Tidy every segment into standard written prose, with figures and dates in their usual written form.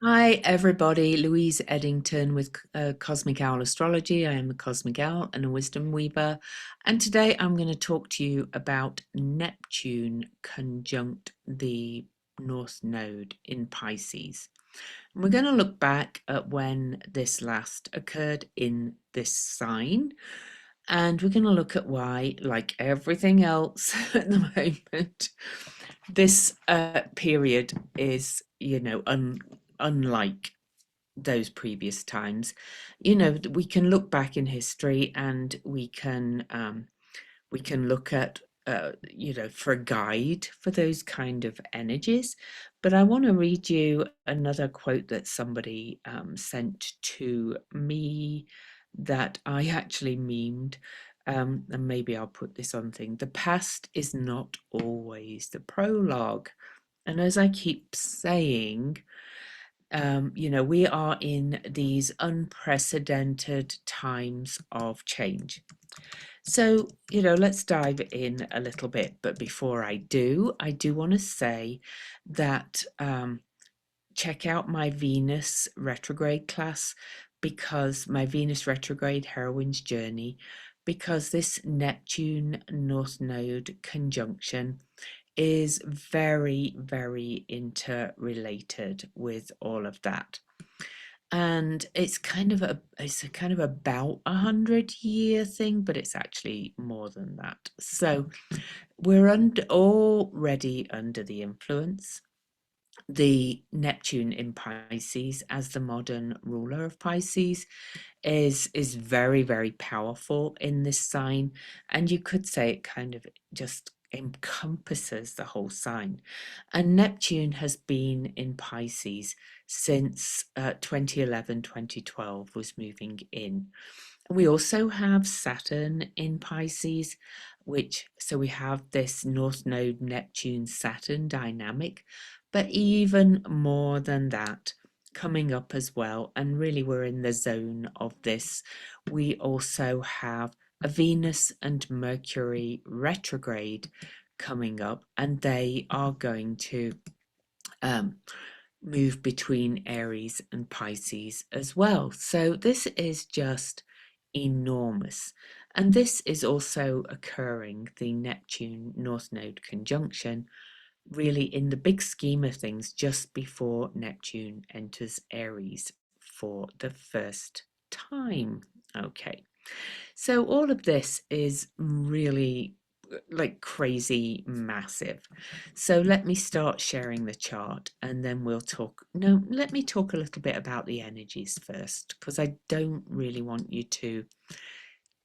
Hi, everybody. Louise Eddington with Cosmic Owl Astrology. I am a Cosmic Owl and a Wisdom Weaver. And today I'm going to talk to you about Neptune conjunct the North Node in Pisces. And we're going to look back at when this last occurred in this sign. And we're going to look at why, like everything else at the moment, this period is, unlike those previous times. We can look back in history and we can look at for a guide for those kind of energies. But I want to read you another quote that somebody sent to me that I actually memed. And maybe I'll put this on thing. The past is not always the prologue. And as I keep saying, we are in these unprecedented times of change. So, let's dive in a little bit. But before I do want to say that check out my Venus retrograde class, because my Venus retrograde heroine's journey, because this Neptune North Node conjunction is very, very interrelated with all of that. And it's a kind of about 100-year thing, but it's actually more than that. So we're already under the influence. The Neptune in Pisces, as the modern ruler of Pisces, is very, very powerful in this sign, and you could say it kind of just encompasses the whole sign. And Neptune has been in Pisces since 2011, 2012 was moving in. We also have Saturn in Pisces, so we have this North Node Neptune Saturn dynamic, but even more than that coming up as well. And really, we're in the zone of this. We also have a Venus and Mercury retrograde coming up, and they are going to move between Aries and Pisces as well. So this is just enormous. And this is also occurring, the Neptune North Node conjunction, really in the big scheme of things, just before Neptune enters Aries for the first time. Okay, so all of this is really like crazy massive. So let me start sharing the chart and then we'll talk. No, let me talk a little bit about the energies first, because I don't really want you to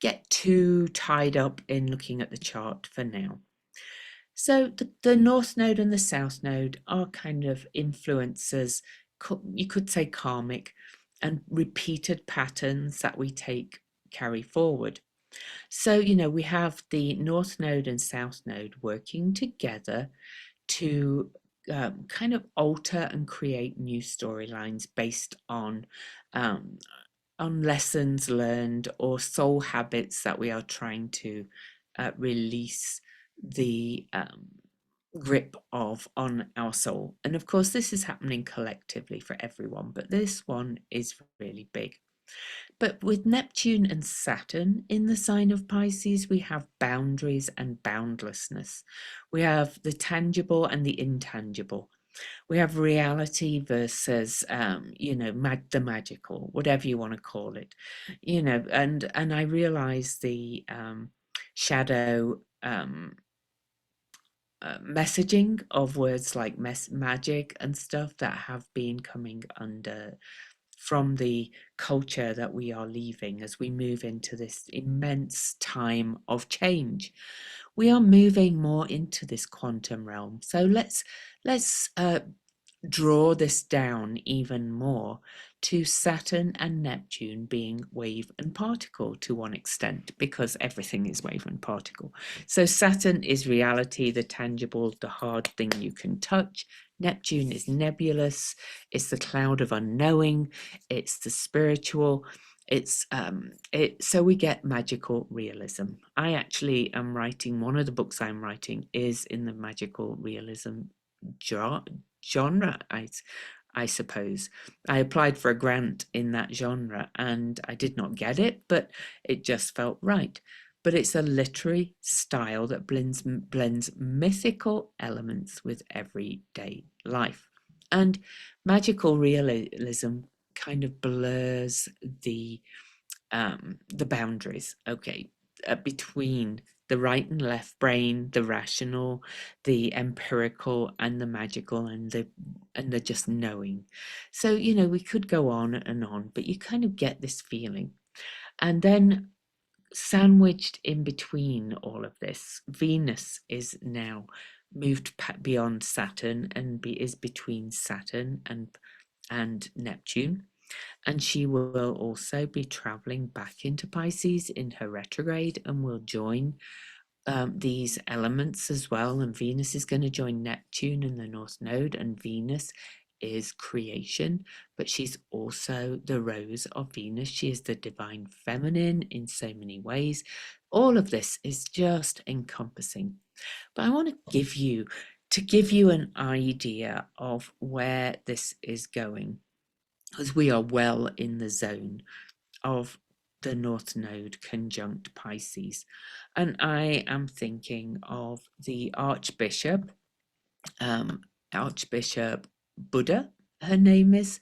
get too tied up in looking at the chart for now. So the North Node and the South Node are kind of influences, you could say karmic, and repeated patterns that we carry forward. So, we have the North Node and South Node working together to kind of alter and create new storylines based on lessons learned or soul habits that we are trying to release the grip of on our soul. And of course, this is happening collectively for everyone, but this one is really big. But with Neptune and Saturn in the sign of Pisces, we have boundaries and boundlessness. We have the tangible and the intangible. We have reality versus, the magical, whatever you want to call it. And I realize the shadow messaging of words like magic and stuff that have been coming under from the culture that we are leaving as we move into this immense time of change. We are moving more into this quantum realm. So let's draw this down even more to Saturn and Neptune being wave and particle to one extent, because everything is wave and particle. So Saturn is reality, the tangible, the hard thing you can touch. Neptune is nebulous, it's the cloud of unknowing, it's the spiritual. So we get magical realism. I actually am writing, one of the books I'm writing is in the magical realism genre. I suppose. I applied for a grant in that genre and I did not get it, but it just felt right. But it's a literary style that blends mythical elements with everyday life. And magical realism kind of blurs the boundaries, okay, between the right and left brain, the rational, the empirical, and the magical, and the just knowing. So we could go on, but you kind of get this feeling, and then sandwiched in between all of this, Venus is now moved beyond Saturn and is between Saturn and Neptune. And she will also be traveling back into Pisces in her retrograde and will join these elements as well. And Venus is going to join Neptune in the North Node, and Venus is creation, but she's also the rose of Venus. She is the divine feminine in so many ways. All of this is just encompassing. But I want to give you an idea of where this is going, as we are well in the zone of the North Node conjunct Pisces. And I am thinking of the Archbishop Buddha, her name is,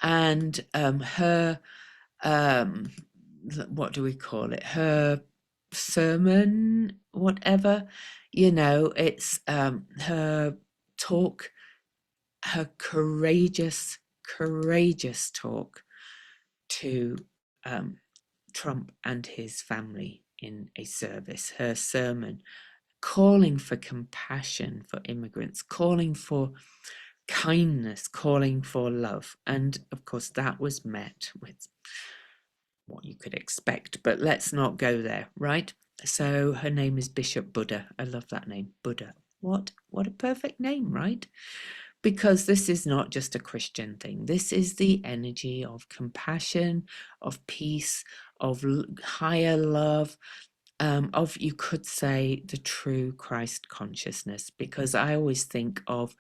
and her, what do we call it? Her sermon, whatever, it's her talk, her courageous talk to Trump and his family in a service, her sermon, calling for compassion for immigrants, calling for kindness, calling for love. And of course, that was met with what you could expect, but let's not go there, right? So her name is Bishop Buddha. I love that name, Buddha. What a perfect name, right? Because this is not just a Christian thing. This is the energy of compassion, of peace, of higher love, of, you could say, the true Christ consciousness. Because I always think of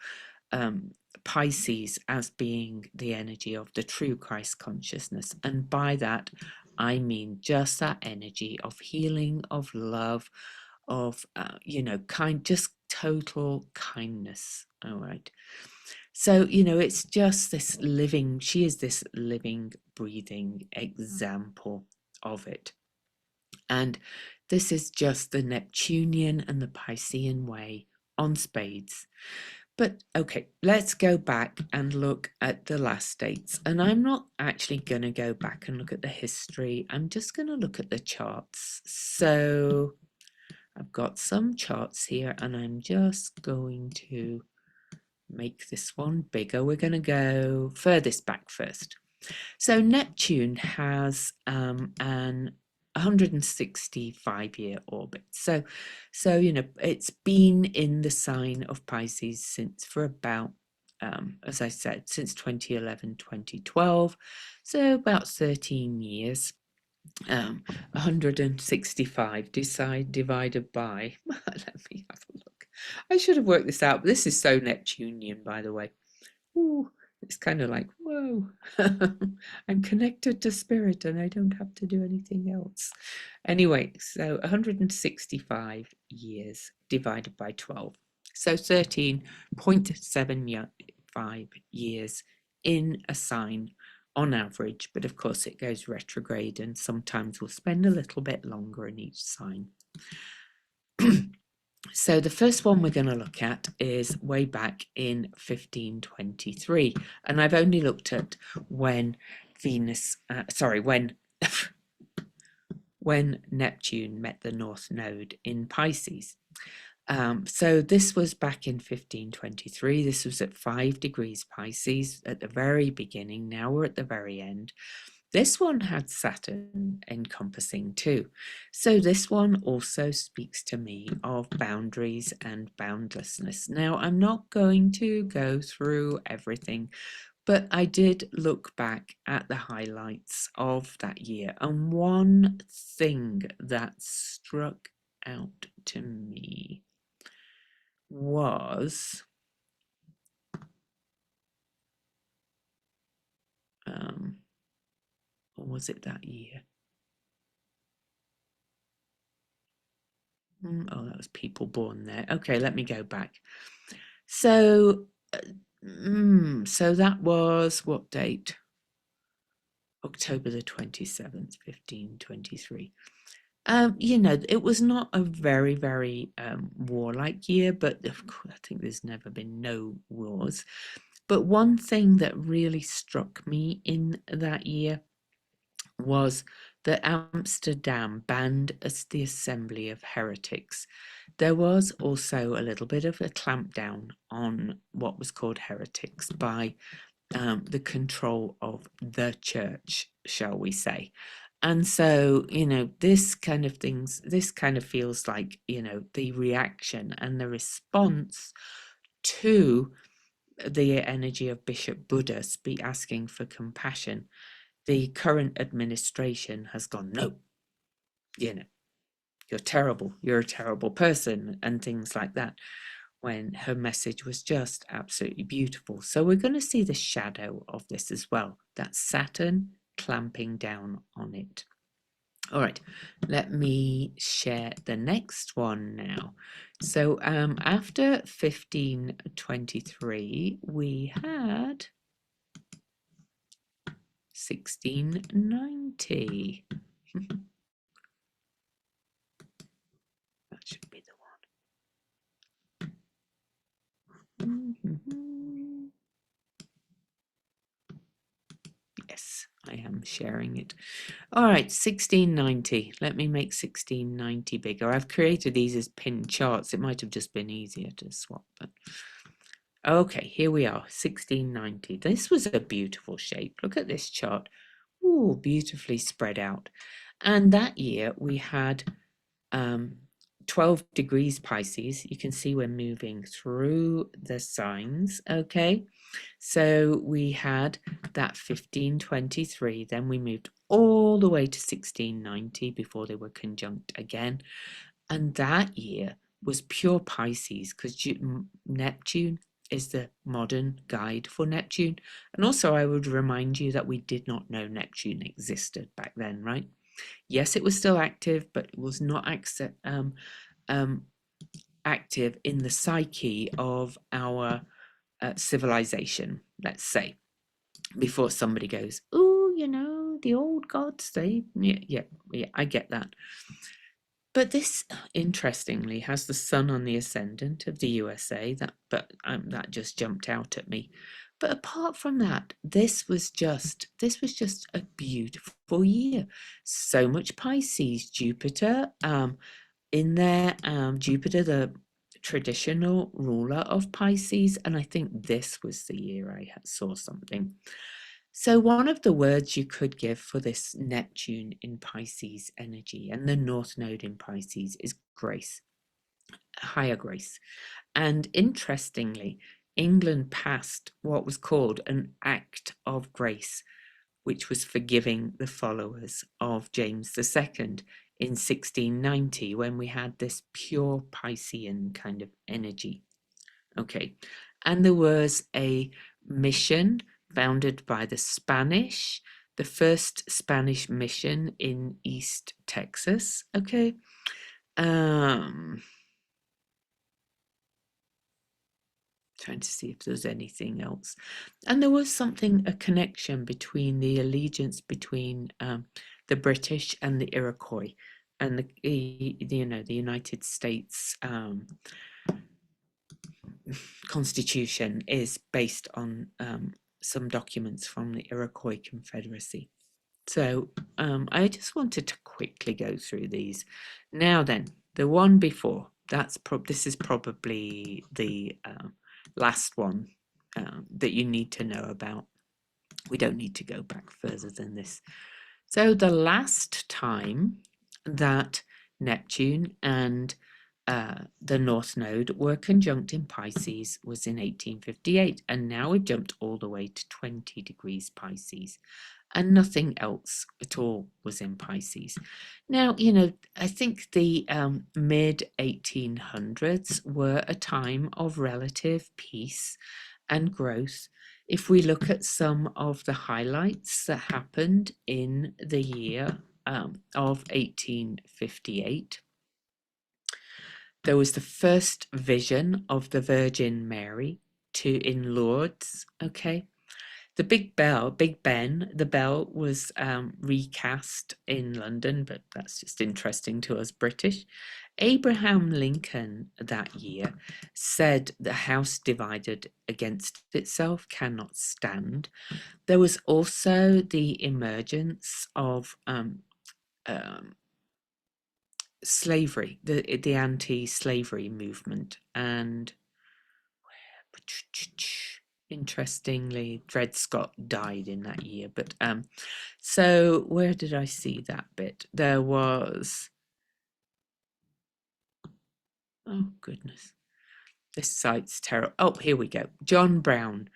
Pisces as being the energy of the true Christ consciousness. And by that, I mean just that energy of healing, of love, of, just total kindness. All right. So, it's just this living, she is this living, breathing example of it. And this is just the Neptunian and the Piscean way on spades. But okay, let's go back and look at the last dates. And I'm not actually going to go back and look at the history. I'm just going to look at the charts. So I've got some charts here and I'm just going to make this one bigger. We're going to go furthest back first. So Neptune has an 165-year orbit. So it's been in the sign of Pisces since for about, as I said, since 2011, 2012. So about 13 years. 165 divided by, let me have a look. I should have worked this out. This is so Neptunian, by the way. Ooh, it's kind of like, whoa, I'm connected to spirit and I don't have to do anything else. Anyway, so 165 years divided by 12. So 13.75 years in a sign on average, but of course it goes retrograde and sometimes we'll spend a little bit longer in each sign. So the first one we're going to look at is way back in 1523, and I've only looked at when when Neptune met the North Node in Pisces. So this was back in 1523. This was at 5 degrees Pisces at the very beginning. Now we're at the very end. This one had Saturn encompassing too. So this one also speaks to me of boundaries and boundlessness. Now, I'm not going to go through everything, but I did look back at the highlights of that year. And one thing that struck out to me was was it that year? Oh, that was people born there. Okay, let me go back. So, so that was what date? October the 27th, 1523. It was not a very, very warlike year, but of course, I think there's never been no wars. But one thing that really struck me in that year was that Amsterdam banned as the assembly of heretics. There was also a little bit of a clampdown on what was called heretics by the control of the church, shall we say. And so, this kind of feels like, the reaction and the response to the energy of Bishop Buddha asking for compassion. The current administration has gone, no, you're terrible, you're a terrible person, and things like that, when her message was just absolutely beautiful. So we're going to see the shadow of this as well. That's Saturn clamping down on it. All right, let me share the next one now. So after 1523, we had 1690. That should be the one. Yes, I am sharing it. All right, 1690. Let me make 1690 bigger. I've created these as pinned charts. It might have just been easier to swap. But okay, here we are, 1690. This was a beautiful shape. Look at this chart. Ooh, beautifully spread out. And that year we had 12 degrees Pisces. You can see we're moving through the signs, okay? So we had that 1523, then we moved all the way to 1690 before they were conjunct again. And that year was pure Pisces, because Neptune is the modern guide for Neptune. And also I would remind you that we did not know Neptune existed back then, right? Yes, it was still active, but it was not active in the psyche of our civilization, let's say, before somebody goes, oh, the old gods, yeah, I get that. But this, interestingly, has the sun on the ascendant of the USA. That just jumped out at me. But apart from that, this was just a beautiful year. So much Pisces, Jupiter in there. Jupiter, the traditional ruler of Pisces, and I think this was the year I saw something. So one of the words you could give for this Neptune in Pisces energy and the North Node in Pisces is grace, higher grace. And interestingly, England passed what was called an Act of Grace, which was forgiving the followers of James II in 1690, when we had this pure Piscean kind of energy. Okay, and there was a mission founded by the Spanish, the first Spanish mission in East Texas. Okay, trying to see if there's anything else. And there was a connection between the allegiance between the British and the Iroquois, and the United States Constitution is based on some documents from the Iroquois Confederacy. So I just wanted to quickly go through these. Now then, the one before, this is probably the last one that you need to know about. We don't need to go back further than this. So the last time that Neptune and the North Node were conjunct in Pisces was in 1858, and now we've jumped all the way to 20 degrees Pisces, and nothing else at all was in Pisces. Now, I think the mid 1800s were a time of relative peace and growth If we look at some of the highlights that happened in the year of 1858, there was the first vision of the Virgin Mary in Lourdes. Okay, the Big Ben, the bell was recast in London, but that's just interesting to us British. Abraham Lincoln that year said the house divided against itself cannot stand. There was also the emergence of slavery, the anti-slavery movement, and interestingly, Dred Scott died in that year. But so where did I see that bit? There was, oh goodness, this site's terrible. Oh, here we go. John Brown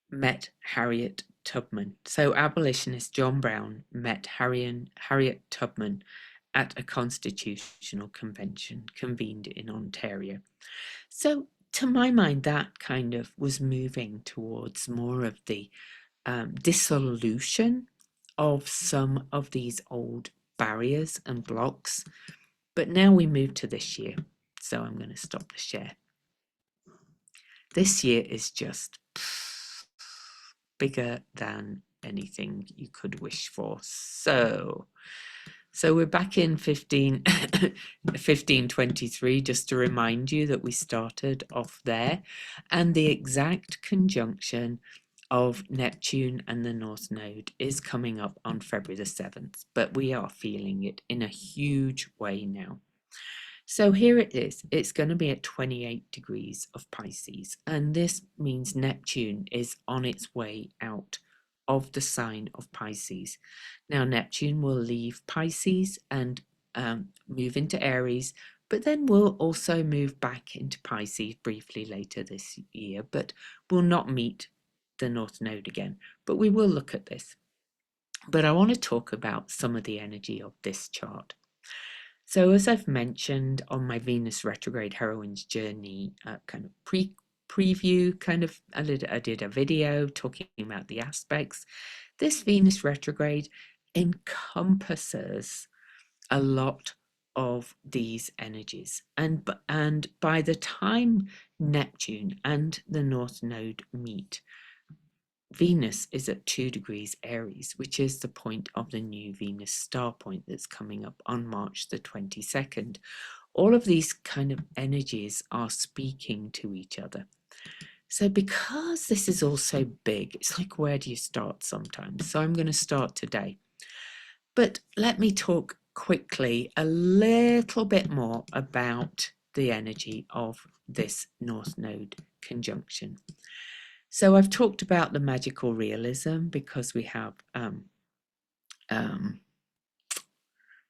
met Harriet Tubman. So abolitionist John Brown met Harriet Tubman at a constitutional convention convened in Ontario. So to my mind, that kind of was moving towards more of the dissolution of some of these old barriers and blocks. But now we move to this year. So I'm going to stop the share. This year is just bigger than anything you could wish for. So we're back in 1523, just to remind you that we started off there, and the exact conjunction of Neptune and the North Node is coming up on February the 7th, but we are feeling it in a huge way now. So here it is. It's going to be at 28 degrees of Pisces, and this means Neptune is on its way out of the sign of Pisces. Now, Neptune will leave Pisces and move into Aries, but then will also move back into Pisces briefly later this year, but will not meet the North Node again. But we will look at this. But I want to talk about some of the energy of this chart. So as I've mentioned on my Venus retrograde heroine's journey kind of preview, I did a video talking about the aspects. This Venus retrograde encompasses a lot of these energies, and by the time Neptune and the North Node meet, Venus is at 2 degrees Aries, which is the point of the new Venus star point that's coming up on March the 22nd. All of these kind of energies are speaking to each other. So because this is all so big, it's like, where do you start sometimes? So I'm going to start today. But let me talk quickly a little bit more about the energy of this North Node conjunction. So I've talked about the magical realism because we have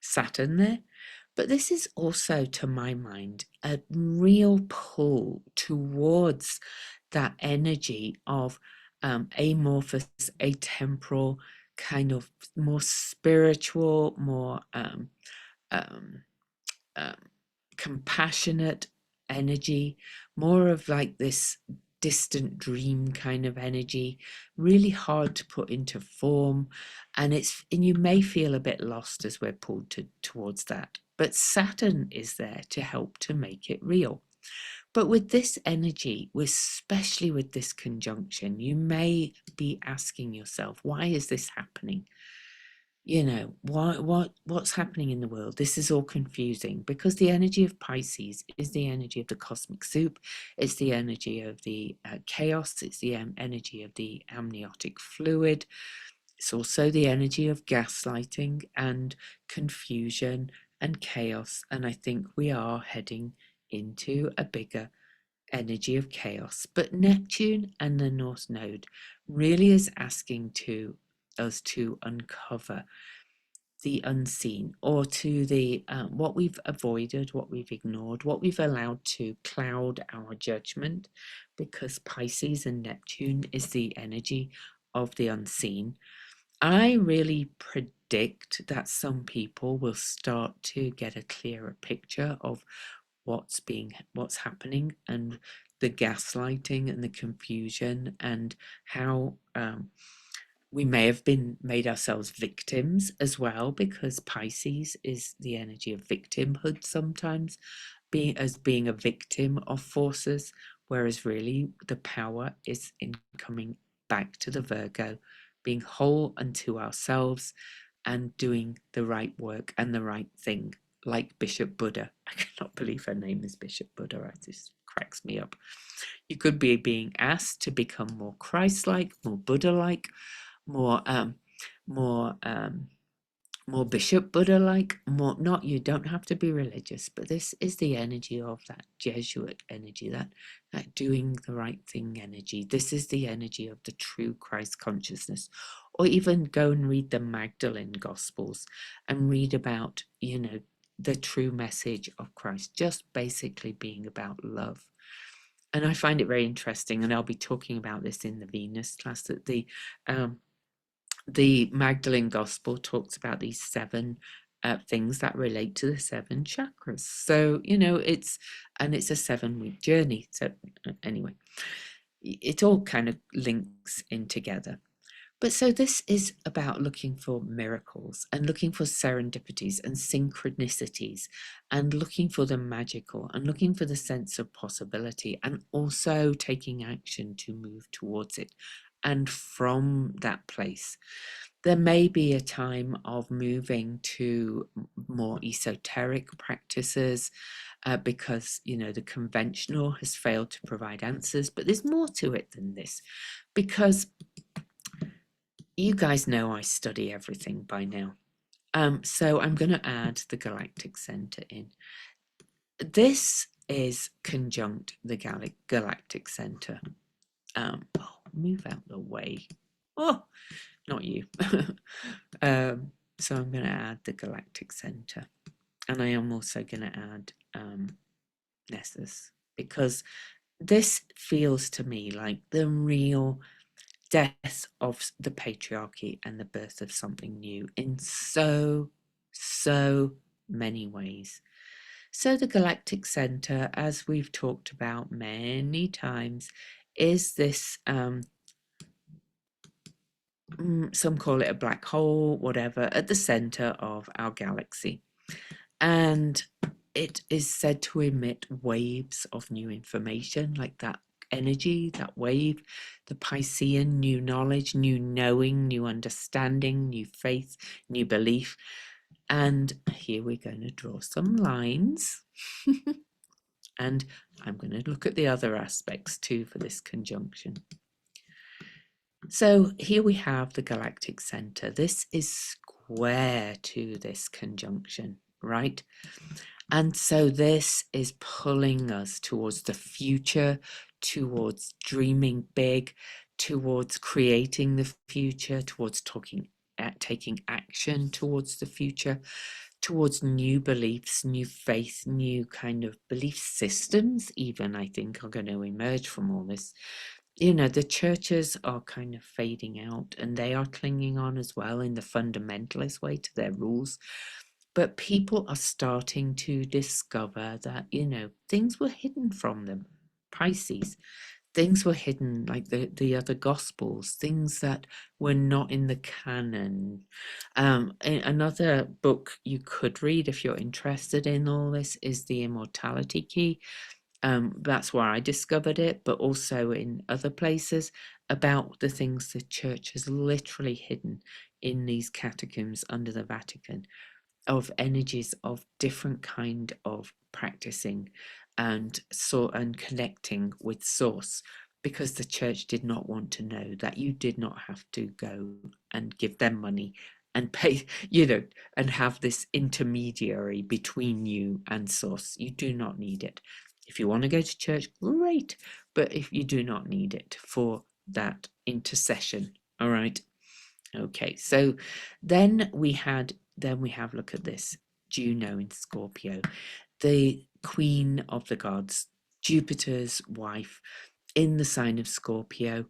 Saturn there. But this is also, to my mind, a real pull towards that energy of amorphous, atemporal, kind of more spiritual, more compassionate energy, more of like this distant dream kind of energy, really hard to put into form, and you may feel a bit lost as we're pulled towards that. But Saturn is there to help to make it real. But with this energy, especially with this conjunction, you may be asking yourself, why is this happening? You know, what's happening in the world? This is all confusing, because the energy of Pisces is the energy of the cosmic soup. It's the energy of the chaos. It's the energy of the amniotic fluid. It's also the energy of gaslighting and confusion and chaos. And I think we are heading into a bigger energy of chaos. But Neptune and the North Node really is asking us to uncover the unseen, or to the what we've avoided, what we've ignored, what we've allowed to cloud our judgment, because Pisces and Neptune is the energy of the unseen. I really predict that some people will start to get a clearer picture of what's happening, and the gaslighting and the confusion, and how we may have been made ourselves victims as well, because Pisces is the energy of victimhood sometimes, being a victim of forces, whereas really the power is in coming back to the Virgo, being whole unto ourselves and doing the right work and the right thing, like Bishop Buddha. I cannot believe her name is Bishop Buddha. It just cracks me up. You could be being asked to become more Christ-like, more Buddha-like, more more more Bishop Buddha like, more not, you don't have to be religious, but this is the energy of that Jesuit energy, that doing the right thing energy. This is the energy of the true Christ consciousness. Or even go and read the Magdalene Gospels and read about, the true message of Christ, just basically being about love. And I find it very interesting, and I'll be talking about this in the Venus class, that the Magdalene Gospel talks about these seven things that relate to the seven chakras. So, it's a 7-week journey. So, anyway, it all kind of links in together. But so this is about looking for miracles and looking for serendipities and synchronicities and looking for the magical and looking for the sense of possibility, and also taking action to move towards it. And from that place, there may be a time of moving to more esoteric practices, because, the conventional has failed to provide answers. But there's more to it than this, because you guys know I study everything by now. So I'm going to add the galactic center in. This is conjunct the galactic center. Move out the way. Oh, not you. So I'm going to add the galactic center. And I am also going to add Nessus, because this feels to me like the real death of the patriarchy and the birth of something new in so many ways. So the galactic center, as we've talked about many times, is this some call it a black hole, whatever, at the center of our galaxy. And it is said to emit waves of new information, like that energy, that wave, the Piscean, new knowledge, new knowing, new understanding, new faith, new belief. And here we're going to draw some lines. And I'm going to look at the other aspects too for this conjunction. So here we have the galactic center. This is square to this conjunction, right? And so this is pulling us towards the future, towards dreaming big, towards creating the future, towards taking action towards the future, towards new beliefs, new faith, new kind of belief systems, even, I think, are going to emerge from all this. The churches are kind of fading out, and they are clinging on as well in the fundamentalist way to their rules. But people are starting to discover that, things were hidden from them. Pisces, things were hidden, like the other gospels, things that were not in the canon. Another book you could read if you're interested in all this is The Immortality Key. That's where I discovered it, but also in other places, about the things the church has literally hidden in these catacombs under the Vatican, of energies of different kind of practicing and connecting with source, because the church did not want to know that you did not have to go and give them money and pay, and have this intermediary between you and source. You do not need it. If you want to go to church, great, but if you do not need it for that intercession. All right. Okay, so then we have, look at this, Juno in Scorpio, the queen of the gods, Jupiter's wife, in the sign of Scorpio,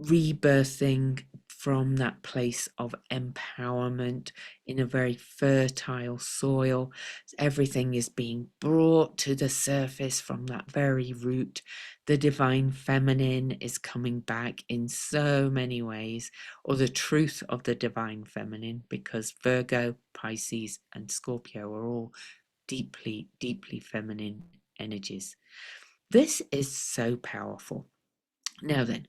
rebirthing, from that place of empowerment in a very fertile soil. Everything is being brought to the surface from that very root. The divine feminine is coming back in so many ways, or the truth of the divine feminine, because Virgo, Pisces, and Scorpio are all deeply, deeply feminine energies. This is so powerful. Now then,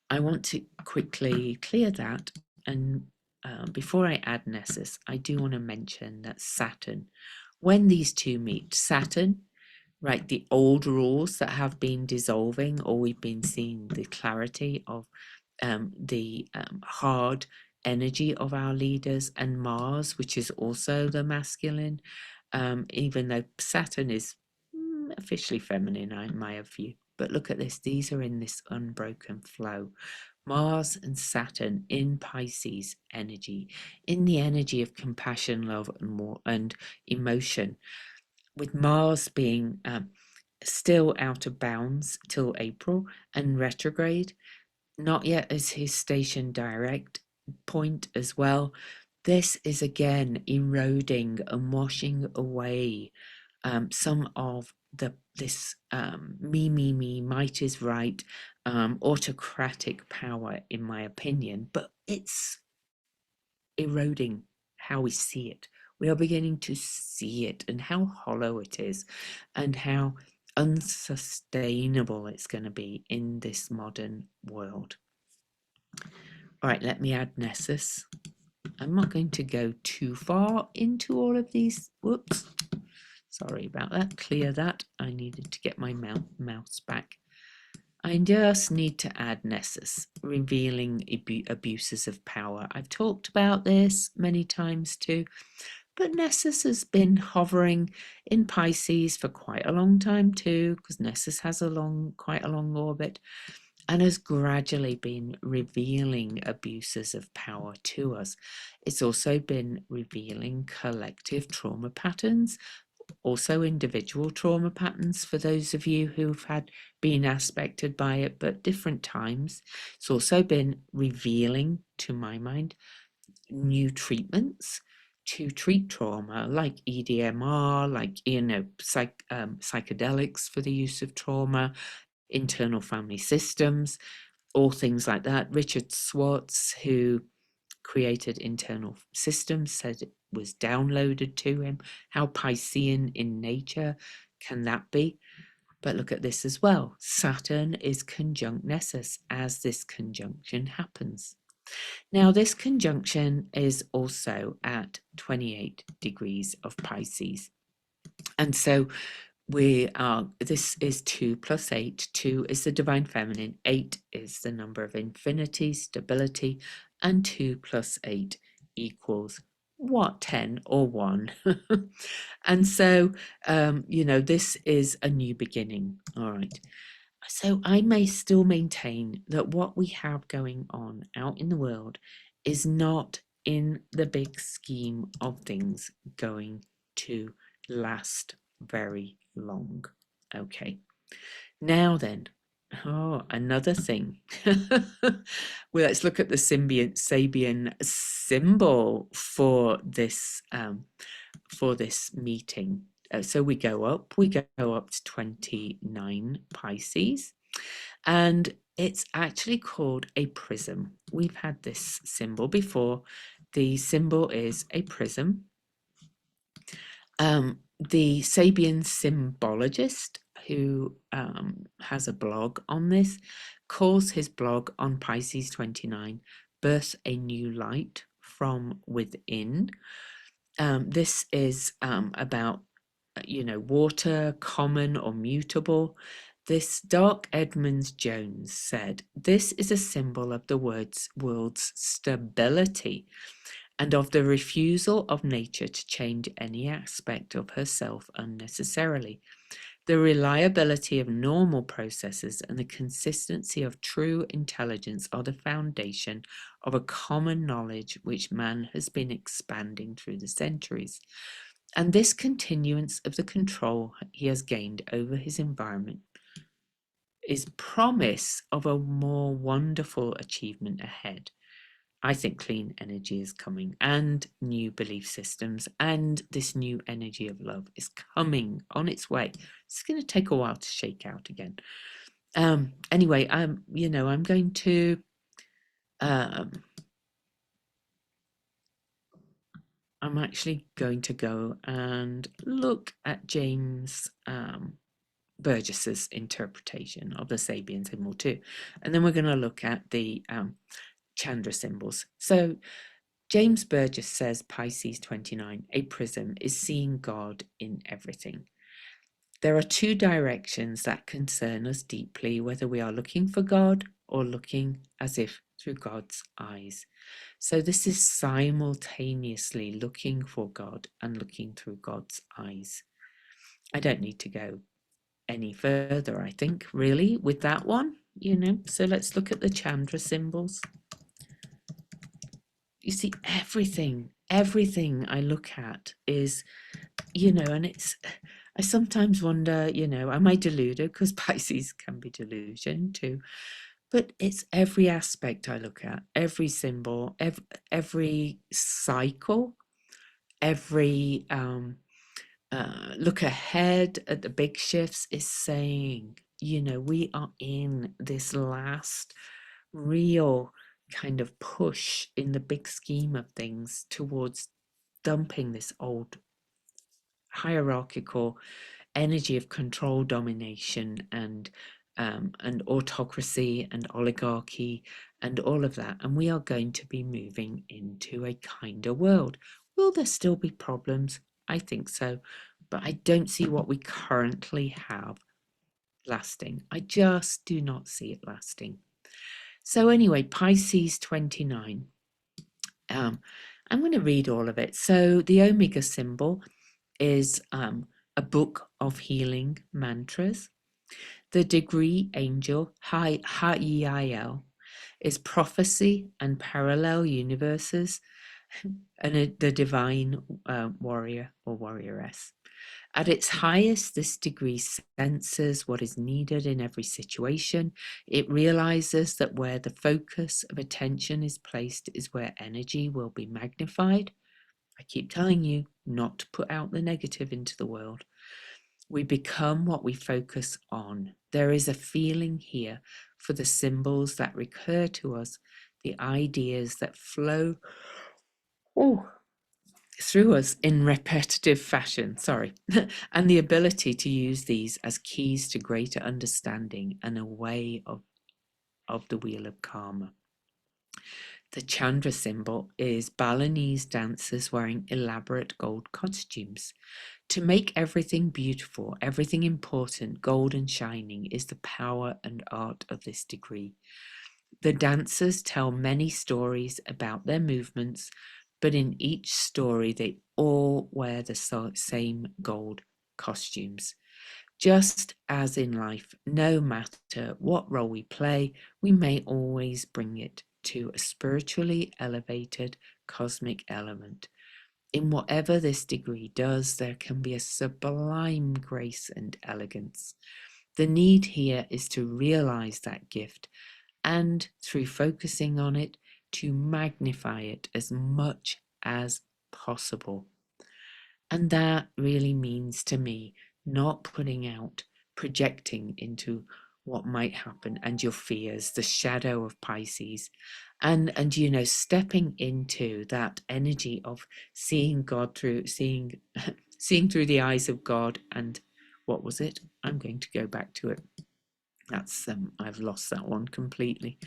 I want to quickly clear that. And before I add Nessus, I do want to mention that Saturn, when these two meet, Saturn, right, the old rules that have been dissolving, or we've been seeing the clarity of the hard energy of our leaders, and Mars, which is also the masculine, even though Saturn is officially feminine, in my view. But look at this, these are in this unbroken flow. Mars and Saturn in Pisces energy, in the energy of compassion, love, and emotion, with Mars being still out of bounds till April and retrograde, not yet as his station direct point as well. This is again eroding and washing away some of this me, might is right, autocratic power, in my opinion, but it's eroding how we see it. We are beginning to see it and how hollow it is and how unsustainable it's going to be in this modern world. All right, let me add Nessus. I'm not going to go too far into all of these. Whoops. Sorry about that. Clear that. I needed to get my mouse back. I just need to add Nessus, revealing abuses of power. I've talked about this many times too, but Nessus has been hovering in Pisces for quite a long time too, because Nessus has quite a long orbit, and has gradually been revealing abuses of power to us. It's also been revealing collective trauma patterns, also individual trauma patterns for those of you who've been aspected by it, but different times. It's also been revealing, to my mind, new treatments to treat trauma, like EDMR, like psychedelics for the use of trauma, internal family systems, all things like that. Richard Swartz, who created internal systems, said it was downloaded to him. How Piscean in nature can that be? But look at this as well. Saturn is conjunct Nessus as this conjunction happens. Now, this conjunction is also at 28 degrees of Pisces. And so this is 2 plus 8. 2 is the divine feminine. 8 is the number of infinity, stability, and 2 plus 8 equals what? 10 or 1. And so, this is a new beginning. All right. So I may still maintain that what we have going on out in the world is not, in the big scheme of things, going to last very long. Okay. Now then, another thing. Well, let's look at the Sabian symbol for this meeting. So we go up to 29 Pisces, and it's actually called a prism. We've had this symbol before. The symbol is a prism. The Sabian symbologist, who has a blog on this, calls his blog on Pisces 29, Birth a New Light from Within. This is about, water, common or mutable. This Dark Edmonds Jones said, this is a symbol of the world's stability and of the refusal of nature to change any aspect of herself unnecessarily. The reliability of normal processes and the consistency of true intelligence are the foundation of a common knowledge which man has been expanding through the centuries. And this continuance of the control he has gained over his environment is promise of a more wonderful achievement ahead. I think clean energy is coming, and new belief systems, and this new energy of love is coming on its way. It's going to take a while to shake out again. Anyway, I'm going to um, I'm actually going to go and look at James Burgess's interpretation of the Sabian symbol too, and then we're going to look at the Chandra symbols. So James Burgess says Pisces 29, a prism, is seeing God in everything. There are two directions that concern us deeply, whether we are looking for God or looking as if through God's eyes. So this is simultaneously looking for God and looking through God's eyes. I don't need to go any further, I think, really, with that one, So let's look at the Chandra symbols. You see, everything I look at is, and I sometimes wonder, am I deluded? Because Pisces can be delusion too. But it's every aspect I look at, every symbol, every cycle, every look ahead at the big shifts is saying, we are in this last real kind of push in the big scheme of things towards dumping this old hierarchical energy of control, domination, and autocracy and oligarchy and all of that. And we are going to be moving into a kinder world. Will there still be problems? I think so, but I don't see what we currently have lasting. I just do not see it lasting. So anyway, Pisces 29. I'm going to read all of it. So the Omega symbol is a book of healing mantras. The degree angel, Ha'il, is prophecy and parallel universes, and the divine warrior or warrioress. At its highest, this degree senses what is needed in every situation. It realizes that where the focus of attention is placed is where energy will be magnified. I keep telling you not to put out the negative into the world. We become what we focus on. There is a feeling here for the symbols that recur to us, the ideas that flow through us in repetitive fashion, and the ability to use these as keys to greater understanding and a way of the wheel of karma. The Chandra symbol is Balinese dancers wearing elaborate gold costumes. To make everything beautiful, everything important, gold and shining is the power and art of this degree. The dancers tell many stories about their movements, but in each story they all wear the same gold costumes. Just as in life, no matter what role we play, we may always bring it to a spiritually elevated cosmic element. In whatever this degree does, there can be a sublime grace and elegance. The need here is to realize that gift and, through focusing on it, to magnify it as much as possible. And that really means to me not putting out, projecting into what might happen and your fears, the shadow of Pisces, and stepping into that energy of seeing God through seeing through the eyes of God. And what was it? I'm going to go back to it. That's I've lost that one completely.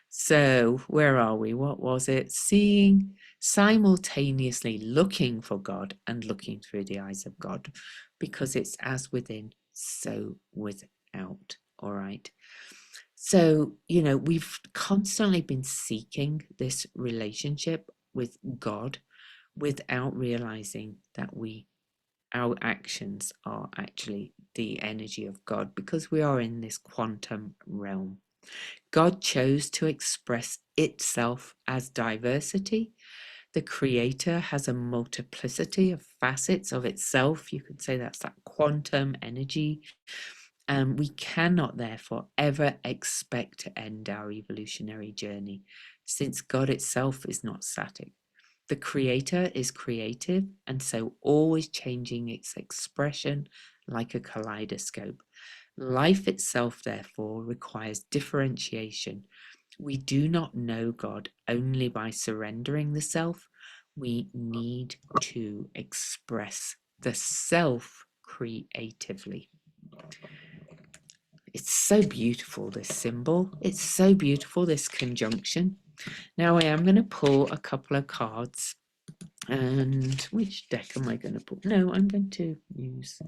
So where are we? What was it? Seeing, simultaneously looking for God and looking through the eyes of God, because it's as within, so without. All right. So, we've constantly been seeking this relationship with God without realizing that our actions are actually the energy of God, because we are in this quantum realm. God chose to express itself as diversity. The creator has a multiplicity of facets of itself. You could say that's that quantum energy. And we cannot, therefore, ever expect to end our evolutionary journey, since God itself is not static. The Creator is creative, and so always changing its expression like a kaleidoscope. Life itself, therefore, requires differentiation. We do not know God only by surrendering the self. We need to express the self creatively. It's so beautiful, this symbol. It's so beautiful, this conjunction. Now I am going to pull a couple of cards. And which deck am I going to pull? No, I'm going to use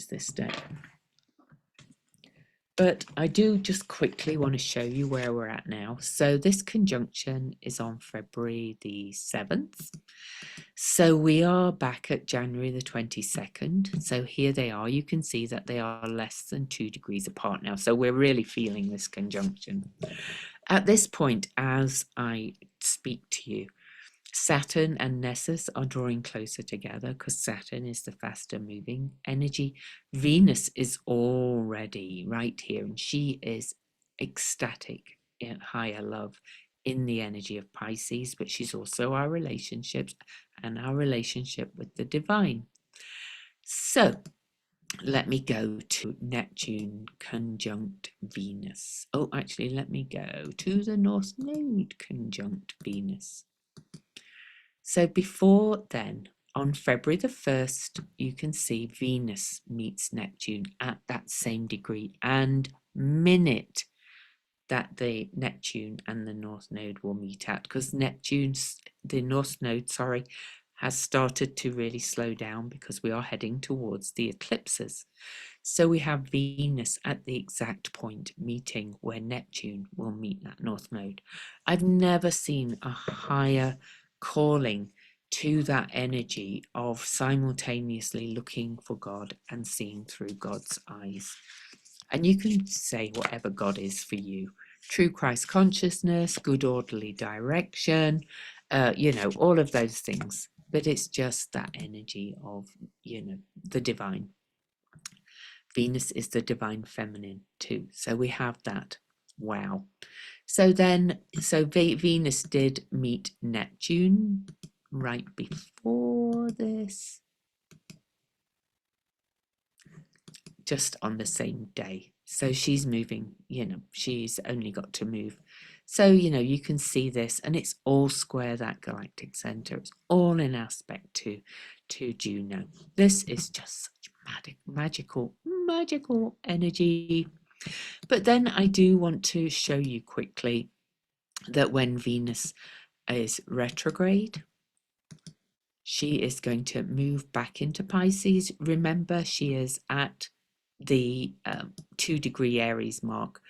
this deck. But I do just quickly want to show you where we're at now. So this conjunction is on February the 7th. So we are back at January the 22nd. So here they are. You can see that they are less than 2 degrees apart now. So we're really feeling this conjunction. At this point, as I speak to you, Saturn and Nessus are drawing closer together because Saturn is the faster moving energy. Venus is already right here, and she is ecstatic in higher love in the energy of Pisces, but she's also our relationships and our relationship with the divine. So let me go to Neptune conjunct Venus. Oh, actually, let me go to the North Node conjunct Venus. So before then, on February the 1st, you can see Venus meets Neptune at that same degree and minute that the Neptune and the North Node will meet at, because the North Node, has started to really slow down because we are heading towards the eclipses. So we have Venus at the exact point meeting where Neptune will meet that North Node. I've never seen a higher calling to that energy of simultaneously looking for God and seeing through God's eyes. And you can say whatever God is for you. True Christ consciousness, good orderly direction, all of those things. But it's just that energy of, the divine. Venus is the divine feminine too. So we have that. Wow. So Venus did meet Neptune right before this, just on the same day. So she's moving, she's only got to move. So, you can see this, and it's all square that galactic center. It's all in aspect to Juno. This is just such magical energy. But then I do want to show you quickly that when Venus is retrograde, she is going to move back into Pisces. Remember, she is at the 2-degree Aries mark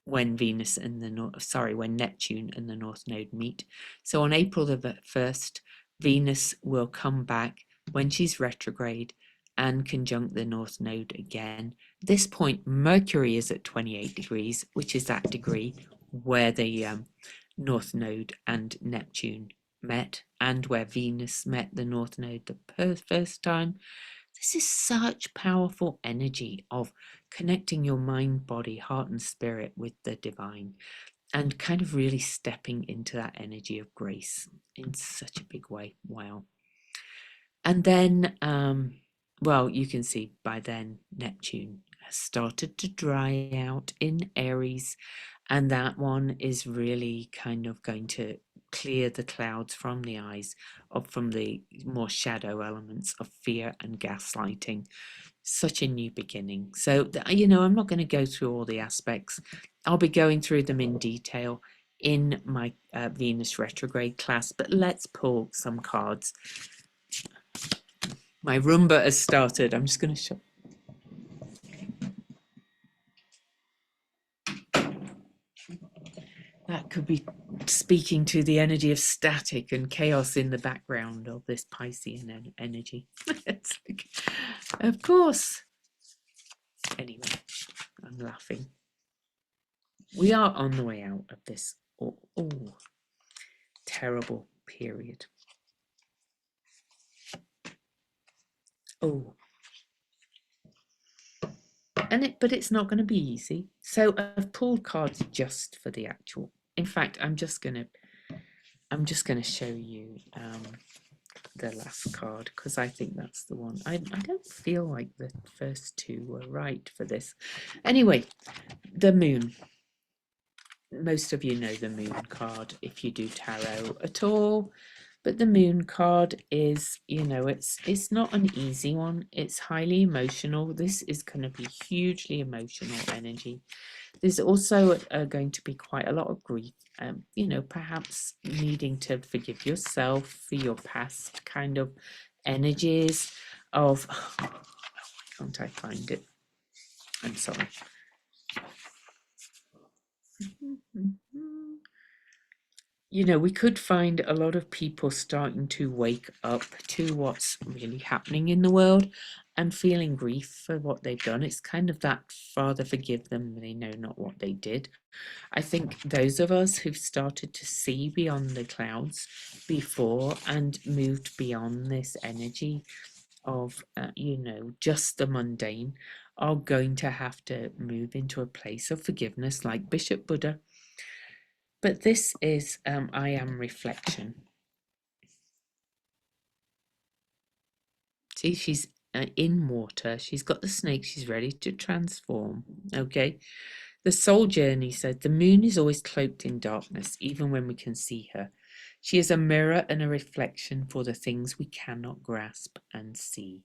when when Neptune and the North Node meet. So on April the 1st, Venus will come back when she's retrograde and conjunct the North Node again. At this point, Mercury is at 28 degrees, which is that degree where the North Node and Neptune met, and where Venus met the North Node the first time. This is such powerful energy of connecting your mind, body, heart, and spirit with the divine, and kind of really stepping into that energy of grace in such a big way. Wow. And then, you can see by then Neptune has started to dry out in Aries, and that one is really kind of going to clear the clouds from the eyes from the more shadow elements of fear and gaslighting. Such a new beginning. So, I'm not going to go through all the aspects. I'll be going through them in detail in my Venus retrograde class, but let's pull some cards. My Roomba has started. I'm just going to show. That could be speaking to the energy of static and chaos in the background of this Piscean energy. It's like, of course. Anyway, I'm laughing. We are on the way out of this terrible period. Oh. But it's not going to be easy. So I've pulled cards just for the actual. In fact, I'm just gonna show you the last card because I think that's the one. I don't feel like the first two were right for this. Anyway, the moon. Most of you know the moon card if you do tarot at all. But the moon card is, it's not an easy one. It's highly emotional. This is going to be hugely emotional energy. There's also going to be quite a lot of grief, perhaps needing to forgive yourself for your past kind of energies of, why can't I find it? I'm sorry. We could find a lot of people starting to wake up to what's really happening in the world and feeling grief for what they've done. It's kind of that Father forgive them, they know not what they did. I think those of us who've started to see beyond the clouds before and moved beyond this energy of, just the mundane are going to have to move into a place of forgiveness like Bishop Buddha. But this is I am reflection. See, she's in water. She's got the snake. She's ready to transform. Okay. The soul journey said the moon is always cloaked in darkness, even when we can see her. She is a mirror and a reflection for the things we cannot grasp and see.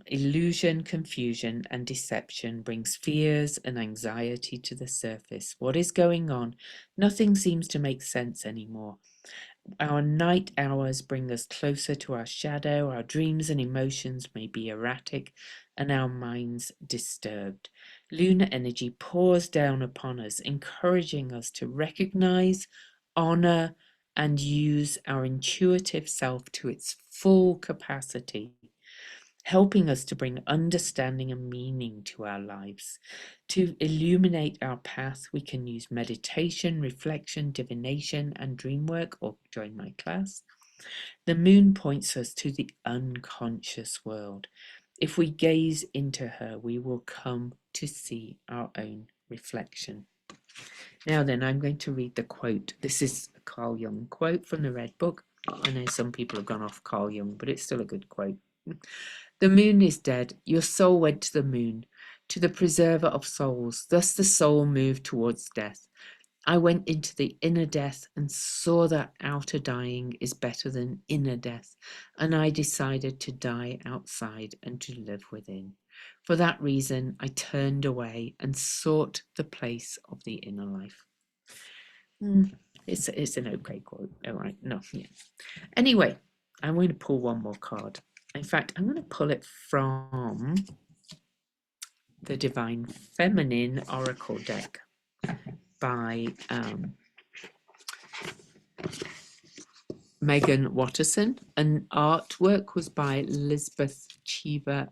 Illusion, confusion, and deception brings fears and anxiety to the surface. What is going on? Nothing seems to make sense anymore. Our night hours bring us closer to our shadow. Our dreams and emotions may be erratic and our minds disturbed. Lunar energy pours down upon us, encouraging us to recognize, honor, and use our intuitive self to its full capacity, helping us to bring understanding and meaning to our lives. To illuminate our path, we can use meditation, reflection, divination, and dream work, or join my class. The moon points us to the unconscious world. If we gaze into her, we will come to see our own reflection. Now then, I'm going to read the quote. This is a Carl Jung quote from the Red Book. I know some people have gone off Carl Jung, but it's still a good quote. The moon is dead. Your soul went to the moon, to the preserver of souls. Thus the soul moved towards death. I went into the inner death and saw that outer dying is better than inner death, and I decided to die outside and to live within. For that reason, I turned away and sought the place of the inner life. It's an okay quote. All right. No, yeah. Anyway, I'm going to pull one more card. In fact, I'm going to pull it from the Divine Feminine Oracle deck by Megan Watterson. And artwork was by Elizabeth Cheever.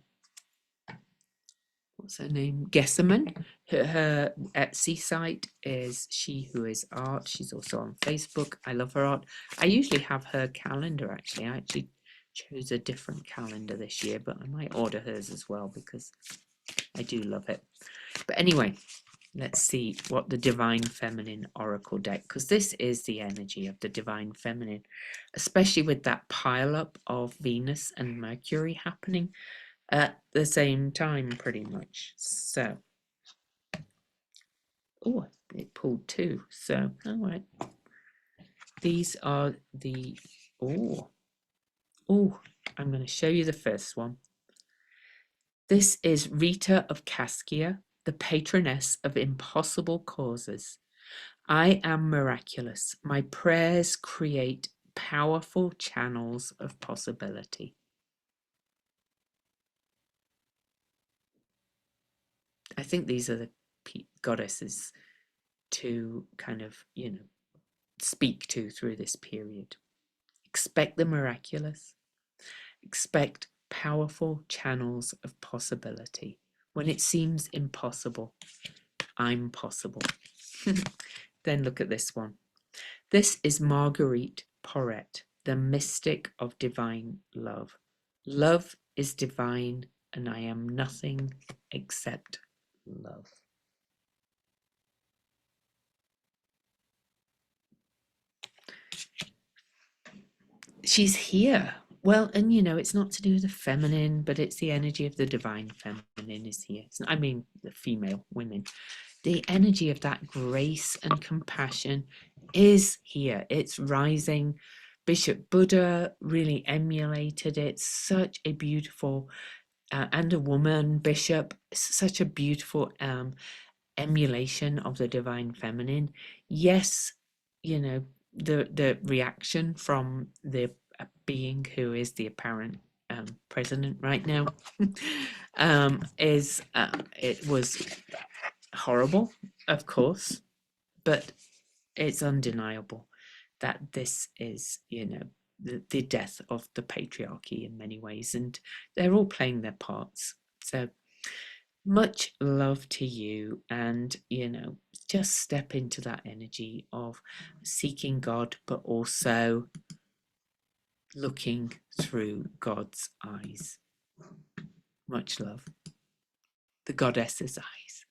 What's her name? Gesserman. Her Etsy site is She Who Is Art. She's also on Facebook. I love her art. I usually have her calendar, actually. I actually chose a different calendar this year, but I might order hers as well because I do love it. But anyway, let's see what the Divine Feminine Oracle deck, because this is the energy of the Divine Feminine, especially with that pile up of Venus and Mercury happening at the same time, pretty much. So, oh, it pulled two. So, all right. These are the, I'm going to show you the first one. This is Rita of Cascia, the patroness of impossible causes. I am miraculous. My prayers create powerful channels of possibility. I think these are the goddesses to kind of, speak to through this period. Expect the miraculous. Expect powerful channels of possibility. When it seems impossible, I'm possible. Then look at this one. This is Marguerite Porret, the mystic of divine love. Love is divine and I am nothing except love. She's here. Well, and it's not to do with the feminine, but it's the energy of the divine feminine is here. I mean, the female women. The energy of that grace and compassion is here. It's rising. Bishop Buddha really emulated it. Such a beautiful, and a woman bishop, such a beautiful emulation of the divine feminine. Yes, the reaction from the being who is the apparent president right now is it was horrible, of course, but it's undeniable that this is, the death of the patriarchy in many ways, and they're all playing their parts. So much love to you, and just step into that energy of seeking God, but also looking through God's eyes. Much love. The goddess's eyes.